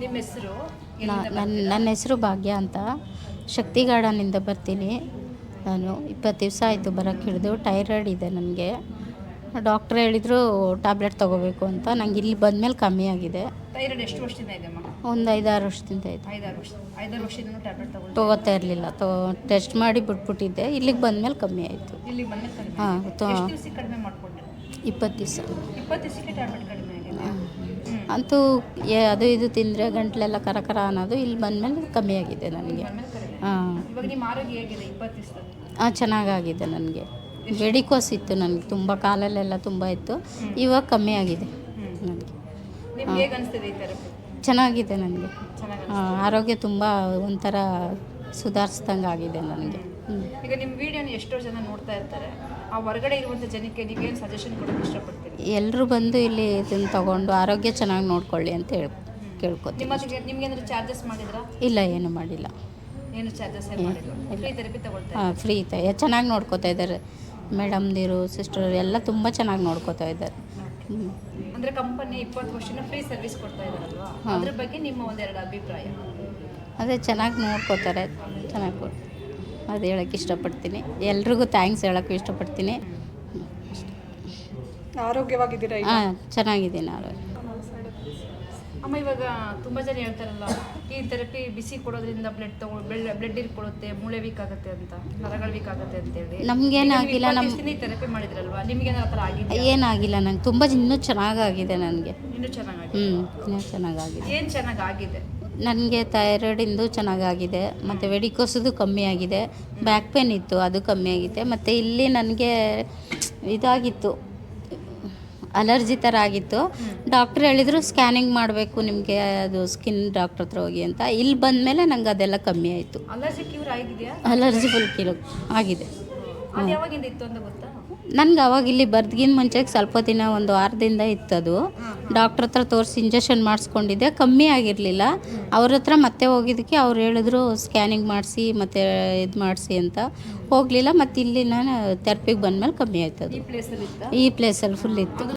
ನಿಮ್ಮ ಹೆಸರು? ನನ್ನ ಹೆಸರು ಭಾಗ್ಯ ಅಂತ. ಶಕ್ತಿ ಗಾರ್ಡನಿಂದ ಬರ್ತೀನಿ. ನಾನು 20 ದಿವಸ ಆಯಿತು ಬರೋಕ್ಕೆ ಹಿಡಿದು. ಟೈರಾಯ್ಡ್ ಇದೆ ನನಗೆ. ಡಾಕ್ಟ್ರ್ ಹೇಳಿದರು ಟ್ಯಾಬ್ಲೆಟ್ ತೊಗೋಬೇಕು ಅಂತ. ನಂಗೆ ಇಲ್ಲಿ ಬಂದಮೇಲೆ ಕಮ್ಮಿ ಆಗಿದೆ. ಥೈರಾಯ್ಡ್ ಎಷ್ಟು ವರ್ಷದಿಂದ ಇದೆ ಅಮ್ಮ? ಒಂದು 5-6 ವರ್ಷದಿಂದ ಇದೆ. 5-6 ವರ್ಷದಿಂದ ಟ್ಯಾಬ್ಲೆಟ್ ತೊಗೋತಾ ಇರಲಿಲ್ಲ. ಟೆಸ್ಟ್ ಮಾಡಿ ಬಿಟ್ಬಿಟ್ಟಿದ್ದೆ. ಇಲ್ಲಿಗೆ ಬಂದಮೇಲೆ ಕಮ್ಮಿ ಆಯಿತು. ಇಲ್ಲಿಗೆ ಬಂದಮೇಲೆ ಕಡಿಮೆ? ಹಾಂ. ಎಷ್ಟು ದಿವಸಕ್ಕೆ ಕಡಿಮೆ ಮಾಡಿಕೊಂಡ್ರೆ? 20 ದಿವಸ. 20 ದಿವಸಕ್ಕೆ ಟ್ಯಾಬ್ಲೆಟ್ ಕಡಿಮೆ ಆಗಿದೆ. ಅಂತೂ ಅದು ಇದು ತಿಂದರೆ ಗಂಟಲೆಲ್ಲ ಕರಕರ ಅನ್ನೋದು ಇಲ್ಲಿ ಬಂದಮೇಲೆ ಕಮ್ಮಿ ಆಗಿದೆ ನನಗೆ. ಹಾಂ. ಇವಾಗ ನಿಮ್ಮ ಆರೋಗ್ಯ ಹೇಗಿದೆ 20 ದಿವಸದಲ್ಲಿ? ಚೆನ್ನಾಗಾಗಿದೆ ನನಗೆ. ವೆಡಿಕೋಸ್ ಇತ್ತು ನನಗೆ, ತುಂಬ ಕಾಲಲ್ಲೆಲ್ಲ ತುಂಬ ಇತ್ತು. ಇವಾಗ ಕಮ್ಮಿ ಆಗಿದೆ ನನಗೆ. ನಿಮ್ಗೆ ಹೇಗೆ ಅನಿಸ್ತಿದೆ ಈ ಥೆರಪಿ? ಚೆನ್ನಾಗಿದೆ ನನಗೆ. ಚೆನ್ನಾಗಿ ಆರೋಗ್ಯ ತುಂಬ ಒಂಥರ ಸುಧಾರಿಸ್ದಂಗೆ ಆಗಿದೆ ನನಗೆ. ಈಗ ನಿಮ್ಮ ವಿಡಿಯೋನ ಎಷ್ಟೋ ಜನ ನೋಡ್ತಾ ಇರ್ತಾರೆ. ಆ ಹೊರಗಡೆ ಇರುವಂಥ ಜನಕ್ಕೆ ನೀವೇನು ಸಜೆಷನ್ ಕೊಡೋಕ್ಕೆ ಇಷ್ಟಪಡ್ತೀರಿ? ಎಲ್ಲರೂ ಬಂದು ಇಲ್ಲಿ ಇದನ್ನು ತೊಗೊಂಡು ಆರೋಗ್ಯ ಚೆನ್ನಾಗಿ ನೋಡ್ಕೊಳ್ಳಿ ಅಂತ ಕೇಳ್ಕೊತೀನಿ. ನಿಮ್ಗೆ ಏನಾದರೂ ಚಾರ್ಜಸ್ ಮಾಡಿದ್ರಾ? ಇಲ್ಲ, ಏನು ಮಾಡಿಲ್ಲ. ಏನು ಚಾರ್ಜಸ್ ಏನು ಮಾಡಿಲ್ಲ? ಫ್ರೀ ಥೆರಪಿ ತಗೊಳ್ತಾ? ಹಾಂ, ಫ್ರೀ ಚೆನ್ನಾಗಿ ನೋಡ್ಕೋತಾ ಇದ್ದಾರೆ. ಮೇಡಮ್ದಿರು, ಸಿಸ್ಟರ್ ಎಲ್ಲ ತುಂಬ ಚೆನ್ನಾಗಿ ನೋಡ್ಕೋತಾ ಇದ್ದಾರೆ. ಅಂದರೆ ಕಂಪನಿ 20 ವರ್ಷದಿಂದ ಫ್ರೀ ಸರ್ವಿಸ್ ಕೊಡ್ತಾ ಇದ್ದಾರಲ್ವಾ, ಅದ್ರ ಬಗ್ಗೆ ನಿಮ್ಮ ಒಂದೆರಡು ಅಭಿಪ್ರಾಯ? ಅದೇ ಚೆನ್ನಾಗಿ ನೋಡ್ಕೋತಾರೆ, ಚೆನ್ನಾಗಿ ಅದು ಹೇಳೋಕ್ಕೆ ಇಷ್ಟಪಡ್ತೀನಿ. ಎಲ್ರಿಗೂ ಥ್ಯಾಂಕ್ಸ್ ಹೇಳೋಕ್ಕೂ ಇಷ್ಟಪಡ್ತೀನಿ. ಆರೋಗ್ಯವಾಗಿದ್ದೀರಾ? ಹಾಂ, ಚೆನ್ನಾಗಿದ್ದೀನಿ ಆರೋಗ್ಯ. ಅಮ್ಮ, ಇವಾಗ ತುಂಬ ಜನ ಹೇಳ್ತಾರಲ್ಲ ಈ ಥೆರಪಿ ಬಿಸಿ ಕೊಡೋದ್ರಿಂದ ಬ್ಲಡ್ ಇರ್ಕೊಳ್ಳುತ್ತೆ, ಮೂಳೆ ವೀಕ್ ಆಗುತ್ತೆ ಅಂತ, ನರಗಳು ವೀಕ್ ಆಗುತ್ತೆ ಅಂತೇಳಿ. ನಮಗೇನಾಗಿಲ್ಲ. ಈ ಥೆರಪಿ ಮಾಡಿದ್ರಲ್ವಾ, ನಿಮಗೇನಾದ್ರು ಆ ಥರ ಆಗಿದೆ? ಏನಾಗಿಲ್ಲ ನಂಗೆ. ತುಂಬ ಇನ್ನೂ ಚೆನ್ನಾಗಾಗಿದೆ ನನಗೆ. ಇನ್ನೂ ಚೆನ್ನಾಗಿದೆ? ಇನ್ನೂ ಚೆನ್ನಾಗಾಗಿದೆ. ಏನು ಚೆನ್ನಾಗಾಗಿದೆ? ನನಗೆ ಥೈರಾಯ್ಡಿಂದು ಚೆನ್ನಾಗಾಗಿದೆ, ಮತ್ತು ವೆಡಿಕೋಸದು ಕಮ್ಮಿ ಆಗಿದೆ. ಬ್ಯಾಕ್ ಪೇನ್ ಇತ್ತು, ಅದು ಕಮ್ಮಿ ಆಗಿದೆ. ಮತ್ತು ಇಲ್ಲಿ ನನಗೆ ಇದಾಗಿತ್ತು, ಅಲರ್ಜಿ ಥರ ಆಗಿತ್ತು. ಡಾಕ್ಟ್ರ್ ಹೇಳಿದರು ಸ್ಕ್ಯಾನಿಂಗ್ ಮಾಡಬೇಕು ನಿಮಗೆ, ಅದು ಸ್ಕಿನ್ ಡಾಕ್ಟ್ರ್ ಹತ್ರ ಹೋಗಿ ಅಂತ. ಇಲ್ಲಿ ಬಂದಮೇಲೆ ನಂಗೆ ಅದೆಲ್ಲ ಕಮ್ಮಿ ಆಯಿತು. ಅಲರ್ಜಿ ಕ್ಯೂರ್ ಆಗಿದೆಯಾ? ಅಲರ್ಜಿ ಫುಲ್ ಕಿಲೋ ಆಗಿದೆ. ಅದು ಯಾವಾಗಿಂದ ಇತ್ತು ಅಂತ ಗೊತ್ತಾ? ನನಗೆ ಅವಾಗ ಇಲ್ಲಿ ಬರ್ದ್ಗಿನ ಮುಂಚೆಗೆ ಸ್ವಲ್ಪ ದಿನ, ಒಂದು 6 ದಿನದ ಇತ್ತದು. ಡಾಕ್ಟ್ರ್ ಹತ್ರ ತೋರಿಸಿ ಇಂಜೆಕ್ಷನ್ ಮಾಡಿಸ್ಕೊಂಡಿದ್ದೆ, ಕಮ್ಮಿ ಆಗಿರಲಿಲ್ಲ. ಅವ್ರ ಹತ್ರ ಮತ್ತೆ ಹೋಗಿದ್ದಕ್ಕೆ ಅವ್ರು ಹೇಳಿದ್ರು ಸ್ಕ್ಯಾನಿಂಗ್ ಮಾಡಿಸಿ ಮತ್ತು ಇದು ಮಾಡಿಸಿ ಅಂತ. ಹೋಗಲಿಲ್ಲ. ಮತ್ತು ಇಲ್ಲಿ ನಾನು ಥೆರಪಿಗೆ ಬಂದಮೇಲೆ ಕಮ್ಮಿ ಆಯ್ತದು. ಈ ಪ್ಲೇಸಲ್ಲಿ ಈ ಪ್ಲೇಸಲ್ಲಿ ಫುಲ್ ಇತ್ತು.